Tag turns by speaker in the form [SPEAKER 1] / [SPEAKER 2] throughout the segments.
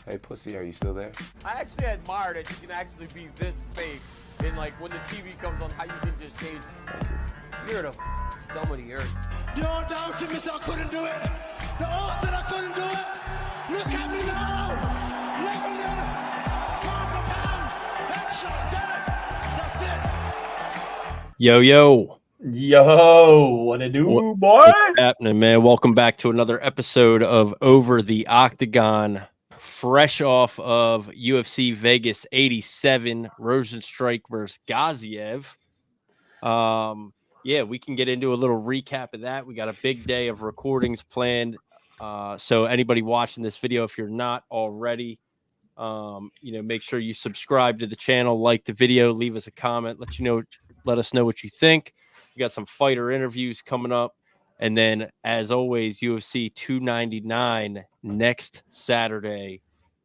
[SPEAKER 1] Hey, pussy, are you still there?
[SPEAKER 2] I actually admire that you can actually be this fake. And like when the TV comes on, how you can just change. You're the scum of the earth.
[SPEAKER 3] You don't doubt me, I couldn't do it. The oath that I couldn't do it. Look at me now. Lebanon, headshot, that's it.
[SPEAKER 4] Yo,
[SPEAKER 5] what it do, boy?
[SPEAKER 4] what's happening, man? Welcome back to another episode of Over the Octagon, fresh off of UFC Vegas 87, Rosenstrike versus Gaziev. Yeah, we can get into a little recap of that. We got a big day of recordings planned. So anybody watching this video, if you're not already, make sure you subscribe to the channel, like the video, leave us a comment, let us know what you think. We got some fighter interviews coming up. And then, as always, UFC 299 next Saturday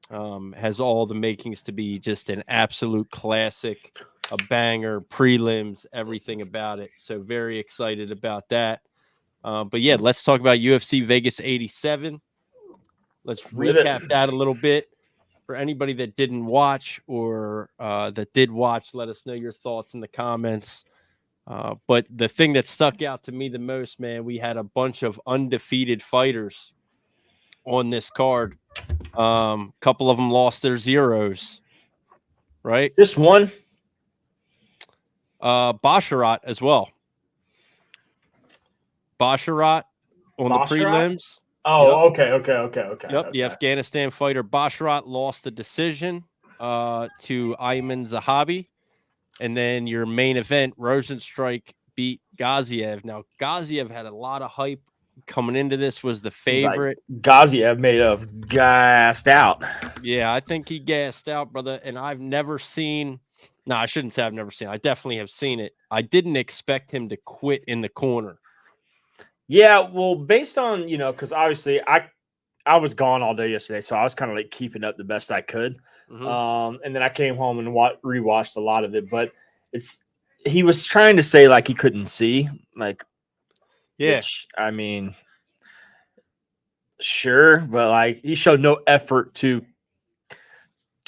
[SPEAKER 4] has all the makings to be just an absolute classic, a banger, prelims, everything about it. So very excited about that. But yeah, let's talk about UFC Vegas 87. Let's recap that a little bit. For anybody that didn't watch or that did watch, let us know your thoughts in the comments. But the thing that stuck out to me the most, man, we had a bunch of undefeated fighters on this card. Couple of them lost their zeros, right?
[SPEAKER 5] Just one.
[SPEAKER 4] Basharat as well. Basharat on the prelims.
[SPEAKER 5] Oh, yep. Okay.
[SPEAKER 4] Yep, the Afghanistan fighter Basharat lost the decision to Ayman Zahabi. And then your main event, Rosenstrike beat Gaziev. Now, Gaziev had a lot of hype coming into this, was the favorite.
[SPEAKER 5] Like Gaziev may have gassed out.
[SPEAKER 4] Yeah, I think he gassed out, brother. And I've never seen – no, I shouldn't say I've never seen it. I definitely have seen it. I didn't expect him to quit in the corner.
[SPEAKER 5] Yeah, well, based on, because obviously I was gone all day yesterday, so I was kind of like keeping up the best I could. Mm-hmm. And then I came home and rewatched a lot of it, but he was trying to say like he couldn't see, like, yeah, which, I mean, sure, but like he showed no effort to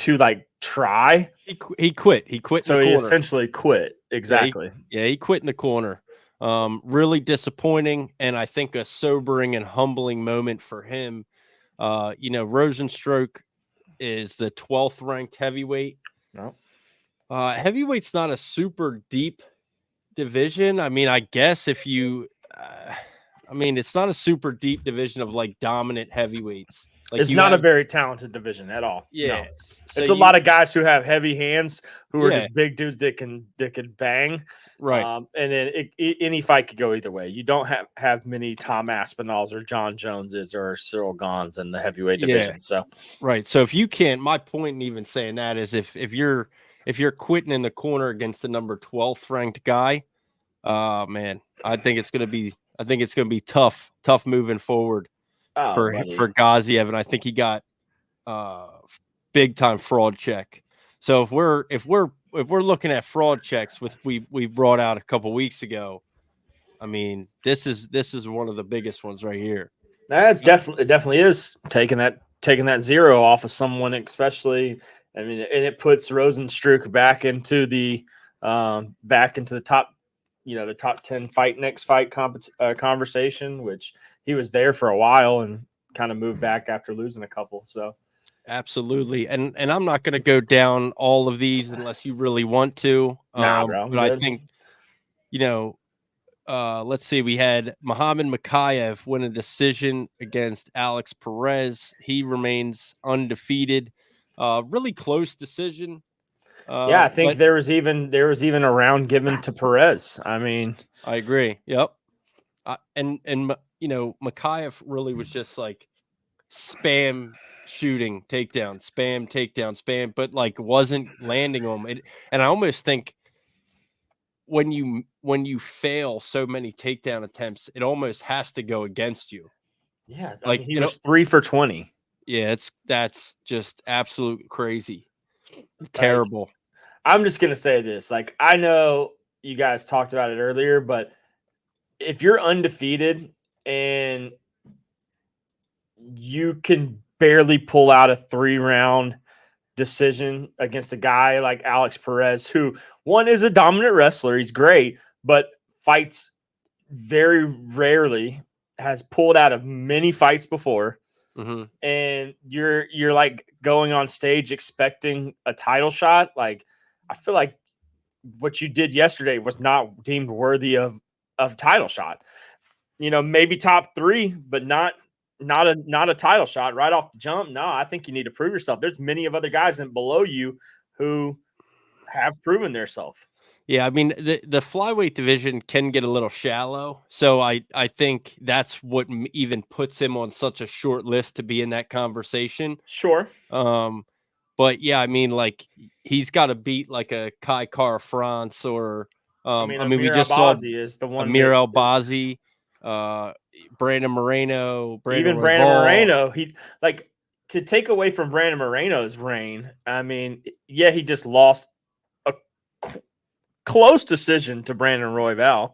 [SPEAKER 5] like try.
[SPEAKER 4] He quit. He quit.
[SPEAKER 5] So he essentially quit. Exactly.
[SPEAKER 4] Yeah, he quit in the corner. Really disappointing, and I think a sobering and humbling moment for him. Rosenstrike is the 12th ranked heavyweight.
[SPEAKER 5] No.
[SPEAKER 4] Heavyweight's not a super deep division. I mean, I guess if you, it's not a super deep division of like dominant heavyweights. Like
[SPEAKER 5] it's not a very talented division at all.
[SPEAKER 4] Yeah,
[SPEAKER 5] no. So it's a lot of guys who have heavy hands who are just big dudes that can bang.
[SPEAKER 4] Right.
[SPEAKER 5] And then any fight could go either way. You don't have many Tom Aspinalls or John Joneses or Cyril Gons in the heavyweight division. So
[SPEAKER 4] right. So if you can't, my point in even saying that is if you're quitting in the corner against the number 12th ranked guy, man, I think it's gonna be tough moving forward. For Gaziev, and I think he got big time fraud check. So if we're looking at fraud checks, we brought out a couple weeks ago, I mean this is one of the biggest ones right here.
[SPEAKER 5] That's definitely is taking that zero off of someone, especially. I mean, and it puts Rosenstrike back into the top, the top 10 next fight conversation, which. He was there for a while and kind of moved back after losing a couple. So,
[SPEAKER 4] absolutely, and I'm not going to go down all of these unless you really want to.
[SPEAKER 5] Bro,
[SPEAKER 4] but I think, let's see. We had Muhammad Mokaev win a decision against Alex Perez. He remains undefeated. Really close decision.
[SPEAKER 5] I think there was even a round given to Perez. I mean,
[SPEAKER 4] I agree. Yep. And Mokaev really was just like spam shooting takedown, spam, but like wasn't landing them. And I almost think when you fail so many takedown attempts, it almost has to go against you.
[SPEAKER 5] Yeah, like he was 3 for 20.
[SPEAKER 4] Yeah, that's just absolute crazy, terrible.
[SPEAKER 5] I'm just gonna say this. Like, I know you guys talked about it earlier, but if you're undefeated and you can barely pull out a 3-round decision against a guy like Alex Perez, who one is a dominant wrestler. He's great, but fights very rarely, has pulled out of many fights before.
[SPEAKER 4] Mm-hmm.
[SPEAKER 5] And you're like going on stage expecting a title shot. Like, I feel like what you did yesterday was not deemed worthy of title shot. Maybe top 3, but not a title shot right off the jump. No, I think you need to prove yourself. There's many of other guys below you who have proven themselves.
[SPEAKER 4] Yeah, I mean the flyweight division can get a little shallow, so I think that's what even puts him on such a short list to be in that conversation.
[SPEAKER 5] Sure.
[SPEAKER 4] But yeah, I mean, like he's got to beat like a Kai Kara France or we
[SPEAKER 5] Amir
[SPEAKER 4] just
[SPEAKER 5] Albazi
[SPEAKER 4] saw
[SPEAKER 5] is the one.
[SPEAKER 4] Amir Albazi, Brandon Moreno,
[SPEAKER 5] Brandon Moreno. He to take away from Brandon Moreno's reign. I mean, yeah, he just lost a close decision to Brandon Royval,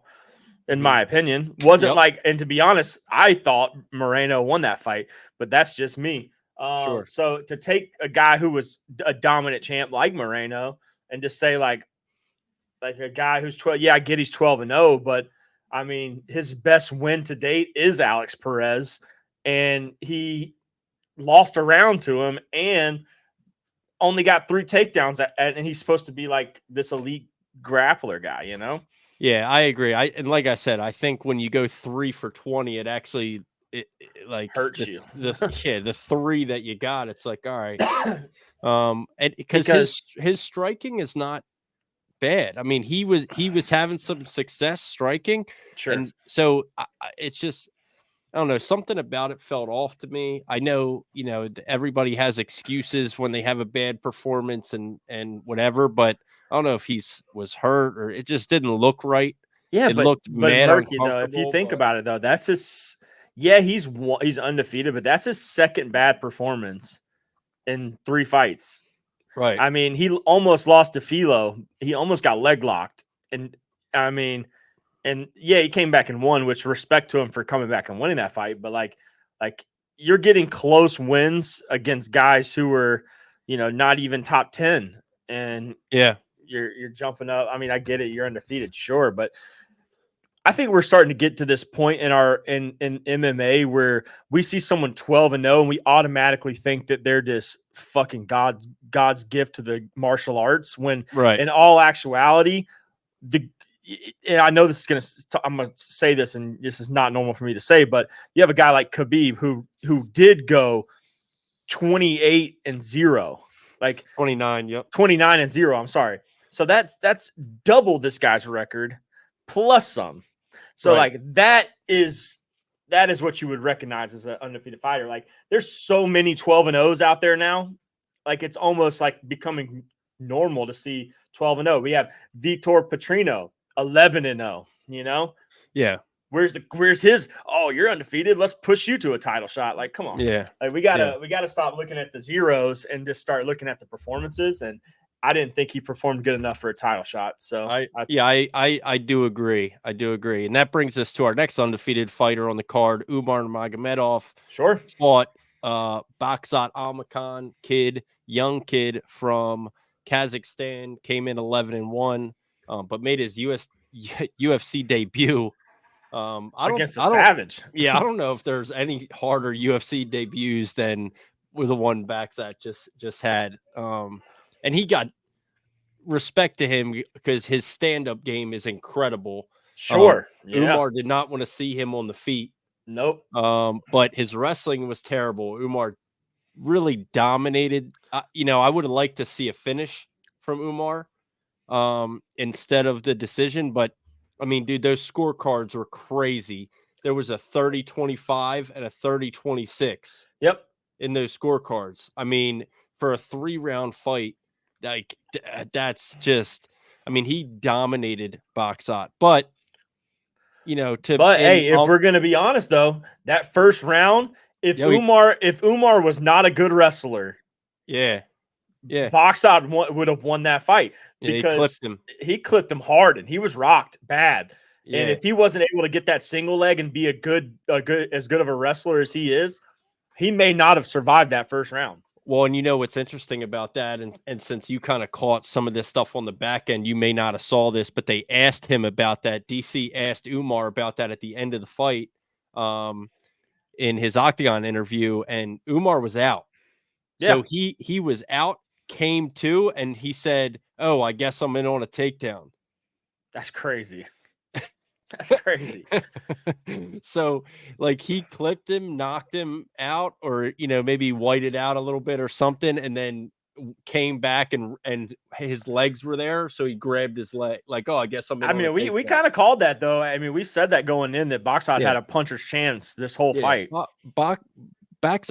[SPEAKER 5] in my opinion. Wasn't and to be honest, I thought Moreno won that fight, but that's just me.
[SPEAKER 4] Sure.
[SPEAKER 5] So to take a guy who was a dominant champ like Moreno and just say like a guy who's 12, yeah, I get he's 12-0, but I mean, his best win to date is Alex Perez, and he lost a round to him and only got 3 takedowns, and he's supposed to be like this elite grappler guy,
[SPEAKER 4] Yeah, I agree. And like I said, I think when you go 3 for 20, it actually like
[SPEAKER 5] hurts you.
[SPEAKER 4] The 3 that you got, it's like, all right. And because his striking is not bad. I mean, he was having some success striking.
[SPEAKER 5] Sure.
[SPEAKER 4] And so it's just, I don't know, something about it felt off to me. I know, everybody has excuses when they have a bad performance and whatever, but I don't know if was hurt or it just didn't look right.
[SPEAKER 5] Yeah,
[SPEAKER 4] it
[SPEAKER 5] but
[SPEAKER 4] looked mad
[SPEAKER 5] murky though. If you think about it though, that's his. Yeah, he's undefeated, but that's his second bad performance in 3 fights.
[SPEAKER 4] Right.
[SPEAKER 5] I mean, he almost lost to Filo. He almost got leg locked, and I mean, and yeah, he came back and won, which respect to him for coming back and winning that fight. But like you're getting close wins against guys who were, not even top 10, and
[SPEAKER 4] yeah.
[SPEAKER 5] You're jumping up. I mean, I get it. You're undefeated, sure, but I think we're starting to get to this point in MMA where we see someone 12-0 and we automatically think that they're just fucking God's gift to the martial arts. When in all actuality, and I know this is I'm gonna say this, and this is not normal for me to say, but you have a guy like Khabib who did go 28-0, like
[SPEAKER 4] 29, yep,
[SPEAKER 5] 29-0. I'm sorry. So that's double this guy's record plus some. So like that is what you would recognize as an undefeated fighter. Like there's so many 12-0s out there now. Like it's almost like becoming normal to see 12-0. We have Vitor Petrino 11-0,
[SPEAKER 4] Yeah.
[SPEAKER 5] Where's his, oh, you're undefeated, let's push you to a title shot. Like, come on.
[SPEAKER 4] Yeah.
[SPEAKER 5] Like we gotta stop looking at the zeros and just start looking at the performances. And I didn't think he performed good enough for a title shot. So
[SPEAKER 4] I do agree. I do agree. And that brings us to our next undefeated fighter on the card, Umar Nurmagomedov.
[SPEAKER 5] Sure.
[SPEAKER 4] Fought Baksat Almakan, young kid from Kazakhstan, came in 11-1, but made his UFC debut.
[SPEAKER 5] Against a savage.
[SPEAKER 4] Yeah, I don't know if there's any harder UFC debuts than the one Baksat just had. And he got respect to him because his stand-up game is incredible.
[SPEAKER 5] Sure.
[SPEAKER 4] Umar did not want to see him on the feet.
[SPEAKER 5] Nope.
[SPEAKER 4] But his wrestling was terrible. Umar really dominated. I would have liked to see a finish from Umar instead of the decision. But, I mean, dude, those scorecards were crazy. There was a 30-25 and a 30-26.
[SPEAKER 5] Yep.
[SPEAKER 4] In those scorecards. I mean, for a 3-round fight, like that's just, I mean, he dominated Baksat. But,
[SPEAKER 5] hey, if we're gonna be honest though, that first round, if Umar was not a good wrestler, Baksat would have won that fight because he clipped him hard and he was rocked bad. Yeah. And if he wasn't able to get that single leg and be as good of a wrestler as he is, he may not have survived that first round.
[SPEAKER 4] Well, and you know what's interesting about that, and since you kind of caught some of this stuff on the back end, you may not have saw this, but they asked him about that. DC asked Umar about that at the end of the fight, in his Octagon interview, and Umar was out.
[SPEAKER 5] Yeah.
[SPEAKER 4] So he was out, came to, and he said, "Oh, I guess I'm in on a takedown."
[SPEAKER 5] That's crazy. That's crazy.
[SPEAKER 4] So, like, he clipped him, knocked him out, or maybe whited out a little bit or something, and then came back and his legs were there, so he grabbed his leg, like, "Oh, I guess I'm in."
[SPEAKER 5] I mean, we kind of called that though. I mean, we said that going in that Boxot had a puncher's chance this whole fight.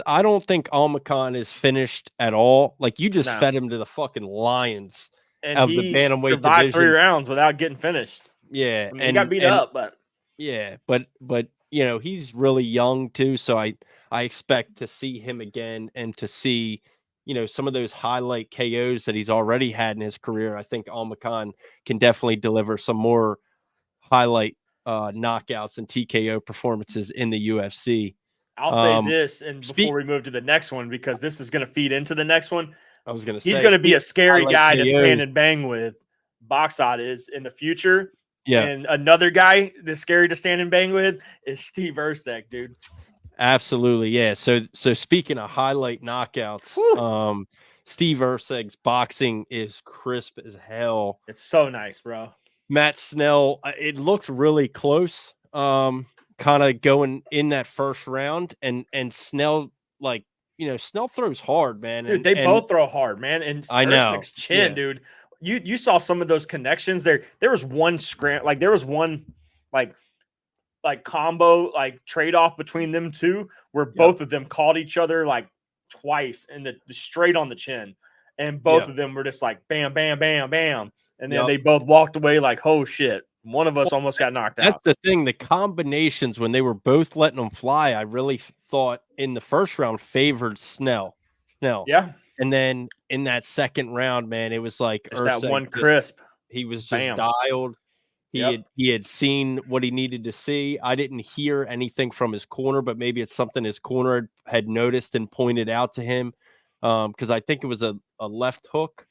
[SPEAKER 4] I don't think Almacan is finished at all. Like, you just fed him to the fucking lions
[SPEAKER 5] and
[SPEAKER 4] of
[SPEAKER 5] he
[SPEAKER 4] the bantamweight
[SPEAKER 5] survived
[SPEAKER 4] division.
[SPEAKER 5] 3 rounds without getting finished.
[SPEAKER 4] Yeah,
[SPEAKER 5] I mean, he got beat up, but
[SPEAKER 4] but he's really young too, so I expect to see him again and to see some of those highlight KOs that he's already had in his career. I think Almacan can definitely deliver some more highlight knockouts and TKO performances in the UFC.
[SPEAKER 5] I'll say this, and before we move to the next one, because this is going to feed into the next one.
[SPEAKER 4] I was going to say
[SPEAKER 5] he's going to be a scary guy
[SPEAKER 4] KOs
[SPEAKER 5] to stand and bang with. Boxot is in the future.
[SPEAKER 4] Yeah.
[SPEAKER 5] And another guy that's scary to stand and bang with is Steve Ervick, dude.
[SPEAKER 4] Absolutely. Yeah. So speaking of highlight knockouts, Steve Ervick's boxing is crisp as hell.
[SPEAKER 5] It's so nice, bro.
[SPEAKER 4] Matt Schnell, it looks really close. Kind of going in that first round, and Schnell, like, Schnell throws hard, man.
[SPEAKER 5] Dude, they both throw hard, man. And
[SPEAKER 4] I know,
[SPEAKER 5] chin, dude. You saw some of those connections there. There was one there was one like combo, like trade off between them two, where both of them caught each other like twice and the straight on the chin, and both of them were just like bam, bam, bam, bam, and then they both walked away like, oh shit. One of us almost got knocked out.
[SPEAKER 4] That's the thing. The combinations when they were both letting them fly, I really thought in the first round favored Schnell.
[SPEAKER 5] Yeah.
[SPEAKER 4] And then in that second round, man, it was like
[SPEAKER 5] that one crisp.
[SPEAKER 4] He was just dialed. He had seen what he needed to see. I didn't hear anything from his corner, but maybe it's something his corner had noticed and pointed out to him. Because I think it was a left hook.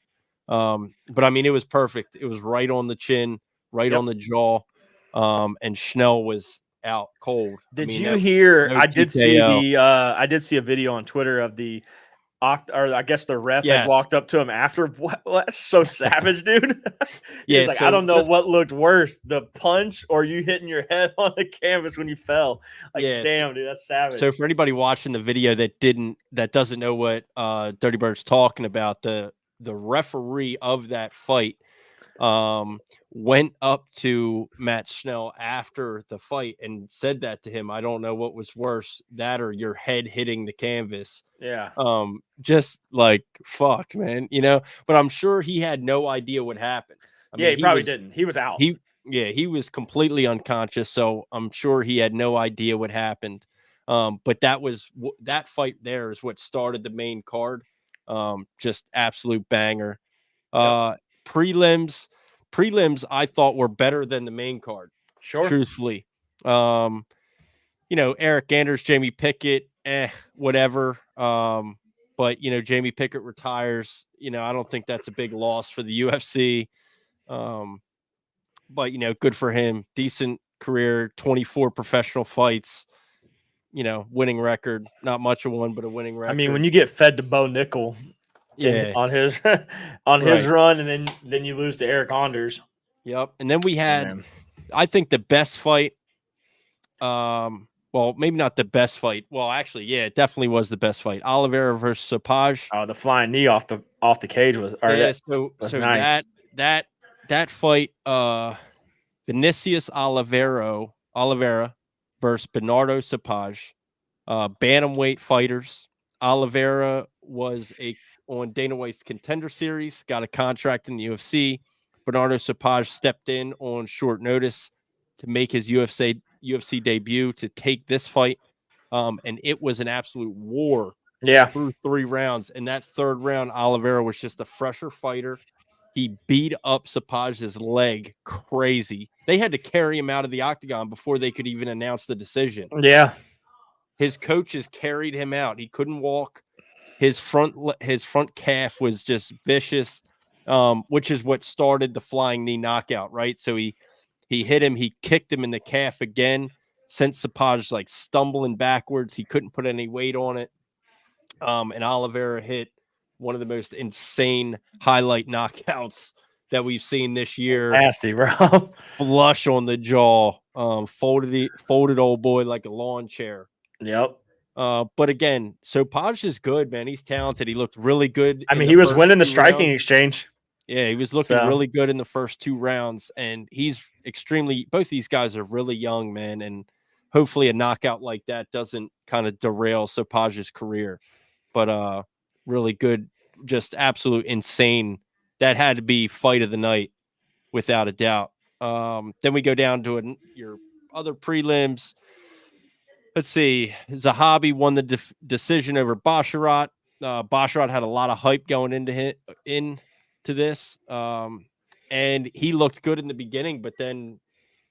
[SPEAKER 4] But I mean, it was perfect. It was right on the chin, right on the jaw. And Schnell was out cold.
[SPEAKER 5] Did you hear? I did see I did see a video on Twitter of the I guess the ref had walked up to him after. What? That's so savage, dude. He's like, I don't know what looked worse, the punch or you hitting your head on the canvas when you fell. Like, damn, dude, that's savage.
[SPEAKER 4] So for anybody watching the video that doesn't know what Dirty Bird's talking about, the referee of that fight went up to Matt Schnell after the fight and said that to him. I don't know what was worse, that or your head hitting the canvas.
[SPEAKER 5] Yeah.
[SPEAKER 4] Just like, fuck, man, but I'm sure he had no idea what happened. I mean,
[SPEAKER 5] he probably didn't. He was out.
[SPEAKER 4] He was completely unconscious. So I'm sure he had no idea what happened. But that fight there is what started the main card. Just absolute banger. Prelims, I thought were better than the main card.
[SPEAKER 5] Sure.
[SPEAKER 4] Truthfully. Eric Anders, Jamie Pickett, whatever. But Jamie Pickett retires. I don't think that's a big loss for the UFC. But good for him. Decent career, 24 professional fights. Winning record. Not much of one, but a winning record.
[SPEAKER 5] I mean, when you get fed to Bo Nickel, on his his run, and then you lose to Eric Anders.
[SPEAKER 4] Yep. And then we had, I think, the best fight. Well, maybe not the best fight. Well, actually, it definitely was the best fight. Oliveira versus Sapaj.
[SPEAKER 5] Oh, the flying knee off the cage was nice.
[SPEAKER 4] That fight, Vinicius Oliveira versus Bernardo Sapaj, bantamweight fighters. Oliveira was on Dana White's Contender Series, got a contract in the UFC. Bernardo Sapaj stepped in on short notice to make his UFC debut to take this fight. And it was an absolute war through 3 rounds. And that third round, Oliveira was just a fresher fighter. He beat up Sapaj's leg crazy. They had to carry him out of the octagon before they could even announce the decision.
[SPEAKER 5] Yeah.
[SPEAKER 4] His coaches carried him out. He couldn't walk. His front calf was just vicious, which is what started the flying knee knockout, right? So he hit him. He kicked him in the calf again, sent Sapaj like stumbling backwards. He couldn't put any weight on it. And Oliveira hit one of the most insane highlight knockouts that we've seen this year.
[SPEAKER 5] Nasty, bro.
[SPEAKER 4] Flush on the jaw. Folded old boy like a lawn chair.
[SPEAKER 5] Yep.
[SPEAKER 4] But again, Sapaj is good, man. He's talented. He looked really good.
[SPEAKER 5] I mean, he was winning the striking exchange.
[SPEAKER 4] Yeah, he was looking really good in the first 2 rounds, and he's both these guys are really young, man, and hopefully a knockout like that doesn't kind of derail Sapaj's career. But really good, just absolute insane. That had to be fight of the night, without a doubt. Then we go down to your other prelims. Let's see. Zahabi won the decision over Basharat. Basharat had a lot of hype going into this. And he looked good in the beginning, but then,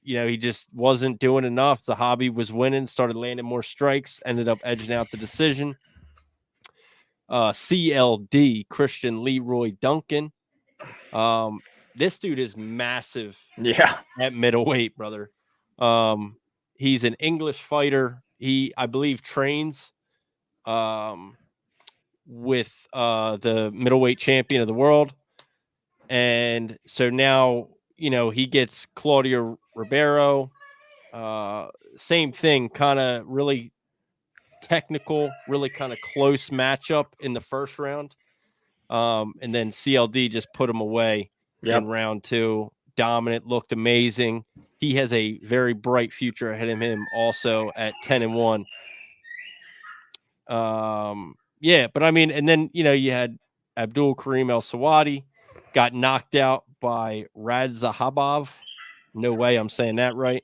[SPEAKER 4] he just wasn't doing enough. Zahabi was winning, started landing more strikes, ended up edging out the decision. CLD, Christian Leroy Duncan. This dude is massive.
[SPEAKER 5] Yeah.
[SPEAKER 4] At middleweight, brother. He's an English fighter. He, I believe, trains with the middleweight champion of the world. And so now, he gets Claudio Ribeiro. Same thing, kind of really technical, really kind of close matchup in the first round. And then CLD just put him away in round 2. Dominant, looked amazing. He has a very bright future ahead of him also at 10-1. Yeah, but I mean, and then, you had Abdul Karim El Sawadi got knocked out by Radzahabov. No way I'm saying that right.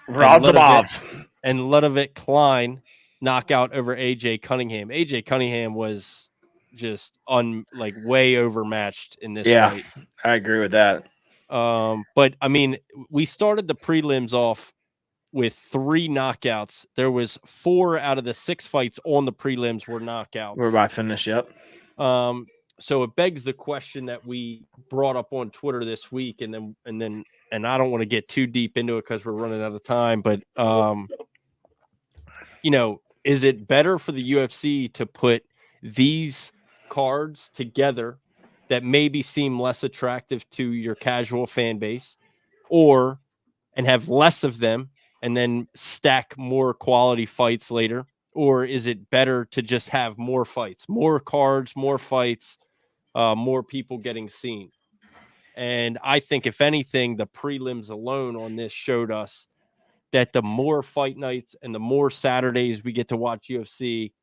[SPEAKER 5] Radzahabov.
[SPEAKER 4] And Ludovic Klein knockout over AJ Cunningham. AJ Cunningham was just way overmatched in this fight.
[SPEAKER 5] I agree with that.
[SPEAKER 4] But I mean, we started the prelims off with 3 knockouts. There was 4 out of the 6 fights on the prelims were knockouts.
[SPEAKER 5] We're about to finish. Yep.
[SPEAKER 4] So it begs the question that we brought up on Twitter this week, and I don't want to get too deep into it because we're running out of time, but is it better for the UFC to put these cards together that maybe seem less attractive to your casual fan base, and have less of them and then stack more quality fights later? Or is it better to just have more fights, more cards, more fights, more people getting seen? And I think, if anything, the prelims alone on this showed us that the more fight nights and the more Saturdays we get to watch UFC,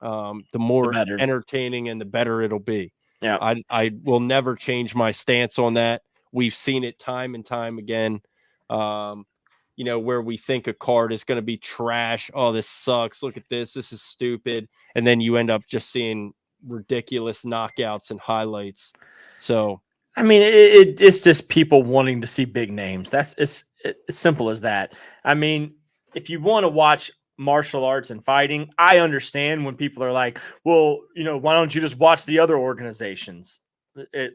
[SPEAKER 4] the more entertaining and the better it'll be.
[SPEAKER 5] Yeah,
[SPEAKER 4] I will never change my stance on that. We've seen it time and time again. Where we think a card is going to be trash. Oh, this sucks. Look at this. This is stupid. And then you end up just seeing ridiculous knockouts and highlights. So,
[SPEAKER 5] I mean, it's just people wanting to see big names. It's as simple as that. I mean, if you want to watch martial arts and fighting, I understand when people are like, well, why don't you just watch the other organizations?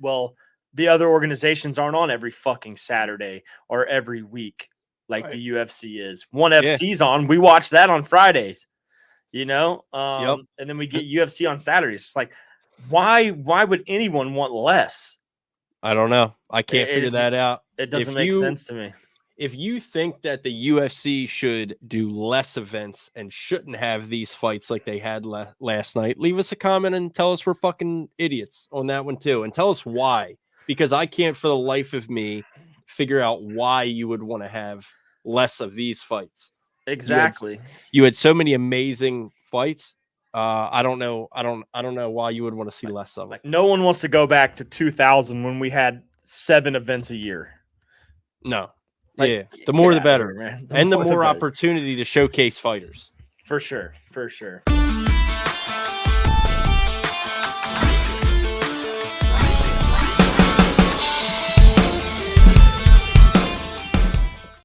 [SPEAKER 5] Well, the other organizations aren't on every fucking Saturday or every week like the UFC is. One FC's on. We watch that on Fridays, and then we get UFC on Saturdays. It's like, why would anyone want less?
[SPEAKER 4] I don't know. I can't figure that out.
[SPEAKER 5] It doesn't make sense to me.
[SPEAKER 4] If you think that the UFC should do less events and shouldn't have these fights like they had last night, leave us a comment and tell us we're fucking idiots on that one too. And tell us why, because I can't for the life of me figure out why you would want to have less of these fights.
[SPEAKER 5] Exactly.
[SPEAKER 4] You had so many amazing fights. I don't know why you would want to see less of it.
[SPEAKER 5] No one wants to go back to 2000 when we had 7 events a year.
[SPEAKER 4] No. The more the better, man. And the more opportunity to showcase fighters.
[SPEAKER 5] For sure.